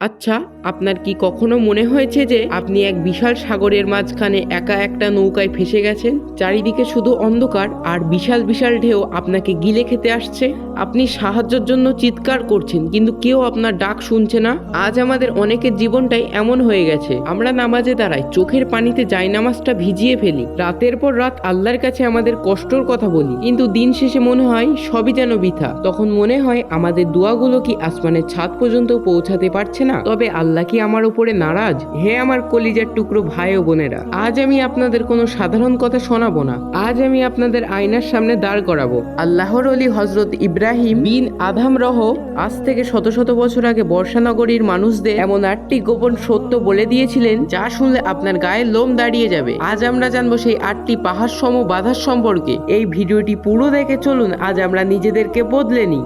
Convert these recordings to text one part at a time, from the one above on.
আচ্ছা, আপনার কি কখনো মনে হয়েছে যে আপনি এক বিশাল সাগরের মাঝখানে একা একটা নৌকায় ফেসে গেছেন? চারিদিকে শুধু অন্ধকার আর বিশাল বিশাল ঢেউ আপনাকে গিলে খেতে আসছে। আপনি সাহায্যের জন্য চিৎকার করছেন, কিন্তু কেউ আপনার ডাক শুনছে না। আজ আমাদের অনেকের জীবনটাই এমন হয়ে গেছে। আমরা নামাজে দাঁড়াই, চোখের পানিতে জায়নামাজটা ভিজিয়ে ফেলি, রাতের পর রাত আল্লাহর কাছে আমাদের কষ্টর কথা বলি, কিন্তু দিন শেষে মনে হয় সবই যেন বৃথা। তখন মনে হয় আমাদের দোয়াগুলো কি আসমানের ছাদ পর্যন্ত পৌঁছাতে পারছে না? তবে আল্লাহ কি আমার উপরে নারাজ? হে আমার কলিজার টুকরো ভাই ও বোনেরা, আজ আমি আপনাদের কোনো সাধারণ কথা শোনাবো না। আজ আমি আপনাদের আয়নার সামনে দাঁড় করাবো আল্লাহর ওলি হযরত ইব্রাহিম বিন আদহাম আজ থেকে শত শত বছর আগে বর্ষানগরীর মানুষদের এমন 8টি গোপন সত্য বলে দিয়েছিলেন, যা শুনলে আপনার গায়ের লোম দাঁড়িয়ে যাবে। আজ আমরা জানবো সেই 8টি পাহাড় সম বাধার সম্পর্কে। এই ভিডিওটি পুরো দেখে চলুন আজ আমরা নিজেদেরকে বদলে নিই।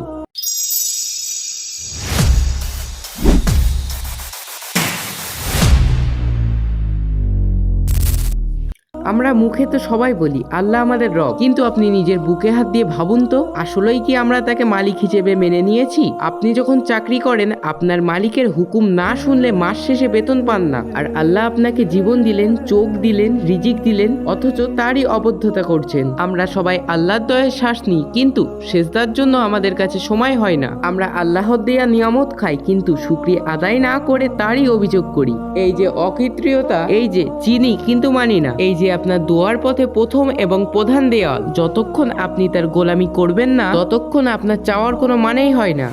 আমরা মুখে তো সবাই বলি আল্লাহ আমাদের রব, কিন্তু আপনি নিজের বুকে হাত দিয়ে ভাবুন তো, আসলেই কি আমরা তাকে মালিক হিসেবে মেনে নিয়েছি? আপনি যখন চাকরি করেন, আপনার মালিকের হুকুম না শুনলে মাস শেষে বেতন পান না। আর আল্লাহ আপনাকে জীবন দিলেন, চোখ দিলেন, রিজিক দিলেন, অথচ তারই অবদ্ধতা করছেন। আমরা সবাই আল্লাহর দয়ায় শ্বাস নিই, কিন্তু সেজদার জন্য আমাদের কাছে সময় হয় না। আমরা আল্লাহর দেয়া নিয়ামত খাই, কিন্তু শুকরিয়া আদায় না করে তারই অভিযোগ করি। এই যে অকৃত্রিয়তা, এই যে চিনি কিন্তু মানি না, এই যে আপনার দোয়ার পথে প্রথম এবং প্রধান দেওয়াল। যতক্ষণ আপনি তার গোলামি করবেন না, ততক্ষণ আপনার চাওয়ার কোনো মানেই হয় না।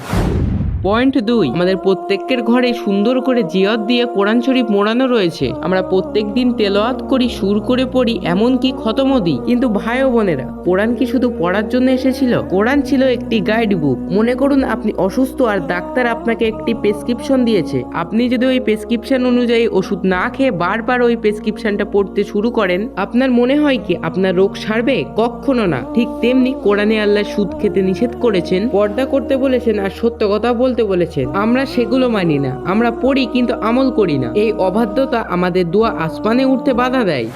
পয়েন্ট 2, আমাদের প্রত্যেকের ঘরে সুন্দর করে জিয়ত দিয়ে কোরআন শরীফ মোড়ানো রয়েছে। আমরা প্রত্যেক দিন তেলাওয়াত করি, সুর করে পড়ি, এমনকি খতমও দিই। কিন্তু ভাই ও বোনেরা, কোরআন কি শুধু পড়ার জন্য এসেছিল? কোরআন ছিল একটি গাইড বুক। মনে করুন আপনি অসুস্থ আর ডাক্তার আপনাকে একটি প্রেসক্রিপশন দিয়েছে। আপনি যদি ওই প্রেসক্রিপশন অনুযায়ী ওষুধ না খেয়ে বারবার ওই প্রেসক্রিপশনটা পড়তে শুরু করেন, আপনার মনে হয় কি আপনার রোগ সারবে? কখনো না। ঠিক তেমনি কোরআনে আল্লাহ সুদ খেতে নিষেধ করেছেন, পর্দা করতে বলেছেন, আর সত্য কথা বলতে বলেছেন। আমরা সেগুলো মানি না। আমরা পড়ি কিন্তু আমল করি না। এই অবাধ্যতা আমাদের দোয়া আসমানে উঠতে বাধা দেয়।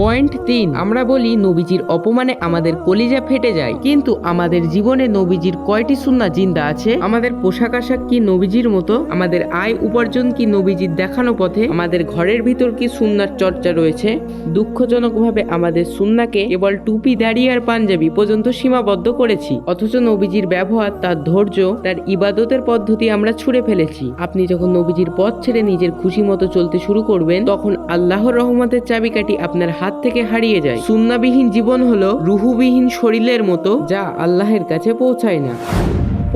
পয়েন্ট 3, আমরা বলি নবীজির অপমানে আমাদের কলিজা ফেটে যায়, কিন্তু আমাদের জীবনে নবীজির কয়টি সুন্নাহ জিন্দা আছে? আমাদের পোশাক আশাক কি নবীজির মতো? আমাদের আয় উপার্জন কি নবীজির দেখানো পথে? আমাদের ঘরের ভিতর কি সুন্নাহর চর্চা রয়েছে? দুঃখজনকভাবে আমাদের সুন্নাহকে কেবল টুপি, দাড়ি আর পাঞ্জাবি পর্যন্ত সীমাবদ্ধ করেছি, অথচ নবীজির ব্যবহার, তার ধৈর্য, তার ইবাদতের পদ্ধতি আমরা ছুঁড়ে ফেলেছি। আপনি যখন নবীজির পথ ছেড়ে নিজের খুশি মতো চলতে শুরু করবেন, তখন আল্লাহর রহমতের চাবিকাঠি আপনার হাত থেকে হারিয়ে যায়। সুন্নাহবিহীন জীবন হলো রুহুবিহীন শরীরের মতো, যা আল্লাহের কাছে পৌঁছায় না।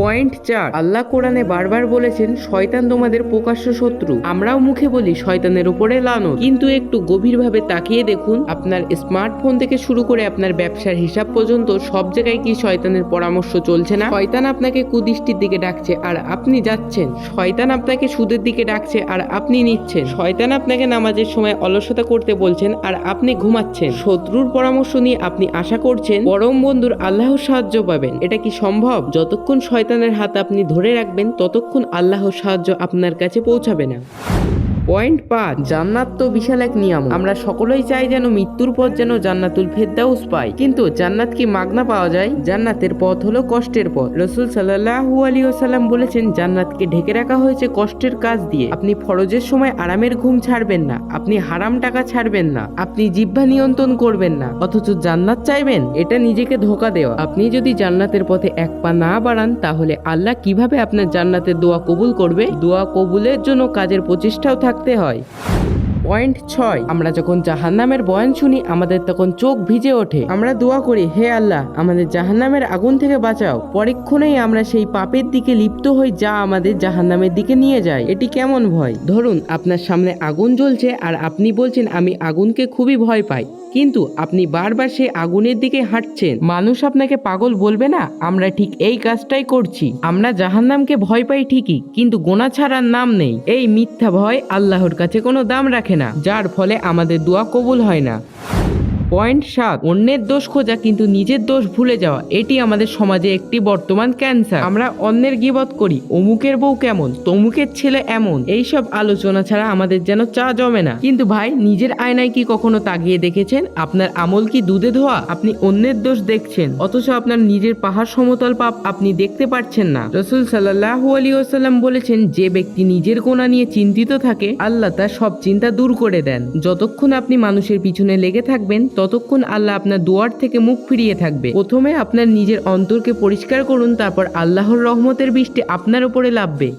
পয়েন্ট 4, আল্লাহ কোরআনে বারবার বলেছেন শয়তান তোমাদের প্রকাশ্য শত্রু। আমরাও মুখে বলি শয়তানের উপরে লানত, কিন্তু একটু গভীরভাবে তাকিয়ে দেখুন, আপনার স্মার্টফোন থেকে শুরু করে আপনার ব্যবসার হিসাব পর্যন্ত সব জায়গায় কি শয়তানের পরামর্শ চলছে না? শয়তান আপনাকে কুদৃষ্টির দিকে ডাকছে আর আপনি যাচ্ছেন। শয়তান আপনাকে সুদের দিকে ডাকছে আর আপনি নিচ্ছেন। শয়তান আপনাকে নামাজের সময় অলসতা করতে বলছেন আর আপনি ঘুমাচ্ছেন। শত্রুর পরামর্শ নিয়ে আপনি আশা করছেন পরম বন্ধুর আল্লাহর সাহায্য পাবেন। এটা কি সম্ভব? যতক্ষণ শয়তানের হাত আপনি ধরে রাখবেন, ততক্ষণ আল্লাহর সাহায্য আপনার কাছে পৌঁছাবে না। পয়েন্ট 5, জান্নাত তো বিশাল এক নিয়ামত। আমরা সকলেই চাই যেন মৃত্যুর পর যেন জান্নাতুল ফেরদাউস পাই, কিন্তু জান্নাত কি মাগনা পাওয়া যায়? জান্নাতের পথ হলো কষ্টের পথ। রাসূল সাল্লাল্লাহু আলাইহি ওয়াসাল্লাম বলেছেন জান্নাতকে ঢেকে রাখা হয়েছে কষ্টের কাজ দিয়ে। আপনি ফরজের সময় আরামের ঘুম ছাড়বেন না, আপনি হারাম টাকা ছাড়বেন না, আপনি জিহ্বা নিয়ন্ত্রণ করবেন না, অথচ জান্নাত চাইবেন? এটা নিজেকে ধোঁকা দেওয়া। আপনি যদি জান্নাতের পথে এক পা না বাড়ান, তাহলে আল্লাহ কিভাবে আপনার জান্নাতের দোয়া কবুল করবে? দোয়া কবুলের জন্য কাজের প্রচেষ্টাও থাকতে হয়। পয়েন্ট 6, আমরা যখন জাহান্নামের বয়ান শুনি, আমাদের তখন চোখ ভিজে ওঠে। আমরা দোয়া করি, হে আল্লাহ আমাদের জাহান্নামের আগুন থেকে বাঁচাও। পরক্ষণেই আমরা সেই পাপের দিকে লিপ্ত হই, যা আমাদের জাহান্নামের দিকে নিয়ে যায়। এটি কেমন ভয়? ধরুন আপনার সামনে আগুন জ্বলছে আর আপনি বলছেন আমি আগুনকে খুবই ভয় পাই, কিন্তু আপনি বারবার সেই আগুনের দিকে হাঁটছেন। মানুষ আপনাকে পাগল বলবে না? আমরা ঠিক এই কাজটাই করছি। আমরা জাহান্নামকে ভয় পাই ঠিকই, কিন্তু গোনা ছাড়ার নাম নেই। এই মিথ্যা ভয় আল্লাহর কাছে কোনো দাম রাখে না, যার ফলে আমাদের দোয়া কবুল হয় না। পয়েন্ট 7, অন্যের দোষ খোঁজা কিন্তু নিজের দোষ ভুলে যাওয়া, এটি আমাদের সমাজে একটি বর্তমান ক্যান্সার। আমরা অন্যের গীবত করি, অমুকের বউ কেমন, তমুকের ছেলে এমন, এইসব আলোচনা ছাড়া আমাদের যেন চা জমে না। কিন্তু ভাই, নিজের আয়নায় কি কখনো তাকিয়ে দেখেছেন আপনার আমল কি দুধে ধোয়া? আপনি অন্যের দোষ দেখছেন, অথচ আপনার নিজের পাহাড় সমতল পাপ আপনি দেখতে পাচ্ছেন না। রাসূল সাল্লাল্লাহু আলাইহি ওয়াসাল্লাম বলেছেন, যে ব্যক্তি নিজের গোনা নিয়ে চিন্তিত থাকে আল্লাহ তার সব চিন্তা দূর করে দেন। যতক্ষণ আপনি মানুষের পিছনে লেগে থাকবেন ততক্ষণ আল্লাহ আপনার দুয়ার থেকে মুখ ফিরিয়ে থাকবে। প্রথমে আপনার নিজের অন্তরকে পরিষ্কার করুন, তারপর আল্লাহর রহমতের বৃষ্টি আপনার উপরে নামবে।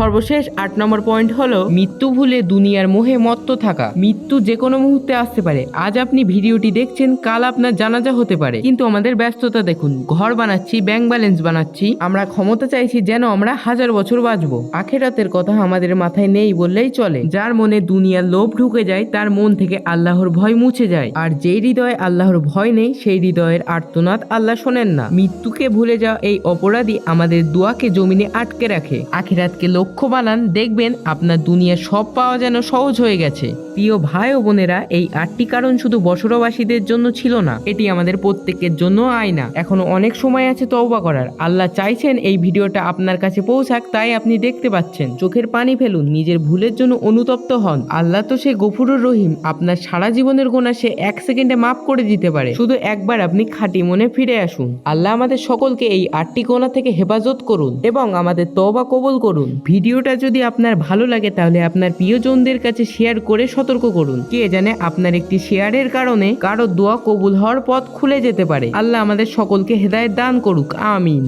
সর্বশেষ 8 নম্বর পয়েন্ট হলো মৃত্যু ভুলে দুনিয়ার মোহে মত্ত থাকা। মৃত্যু যে কোনো মুহূর্তে আসতে পারে। আজ আপনি ভিডিওটি দেখছেন, কাল আপনার জানাজা হতে পারে, কিন্তু আমাদের ব্যস্ততা দেখুন। ঘর বানাচ্ছি, ব্যাংক ব্যালেন্স বানাচ্ছি, আমরা ক্ষমতা চাইছি যেন আমরা 1000 বছর বাঁচবো। আখিরাতের কথা আমাদের মাথায় নেই বললেই চলে। যার মনে দুনিয়ার লোভ ঢুকে যায় তার মন থেকে আল্লাহর ভয় মুছে যায়, আর যেই হৃদয়ে আল্লাহর ভয় নেই সেই হৃদয়ের আর্তনাদ আল্লাহ শোনেন না। মৃত্যুকে ভুলে যাওয়া এই অপরাধী আমাদের দোয়াকে জমিনে আটকে রাখে। আখিরাতকে লক্ষ্য বানান, দেখবেন আপনার দুনিয়া সব পাওয়া যেন সহজ হয়ে গেছে। প্রিয় ভাই ও বোনেরা, এই 8টি কারণ শুধু বসরবাসীদের জন্য ছিল না, এটি আমাদের প্রত্যেকের জন্য আয়না। এখনো অনেক সময় আছে তওবা করার। আল্লাহ চাইছেন এই ভিডিওটা আপনার কাছে পৌঁছাক, তাই আপনি দেখতে পাচ্ছেন। চোখের পানি ফেলুন, নিজের ভুলের জন্য অনুতপ্ত হন। আল্লাহ তো সে গফুরুর রহিম, আপনার সারা জীবনের গোনা সে 1 সেকেন্ডে মাফ করে দিতে পারে। শুধু একবার আপনি খাঁটি মনে ফিরে আসুন। আল্লাহ আমাদের সকলকে এই 8টি গোনা থেকে হেফাজত করুন এবং আমাদের তওবা কবুল করুন। ভিডিওটা যদি আপনার ভালো লাগে তাহলে আপনার প্রিয়জনদের কাছে শেয়ার করে সতর্ক করুন। কে জানে আপনার একটি শেয়ারের কারণে কারো দোয়া কবুল হওয়ার পথ খুলে যেতে পারে। আল্লাহ আমাদের সকলকে হেদায়েত দান করুক, আমিন।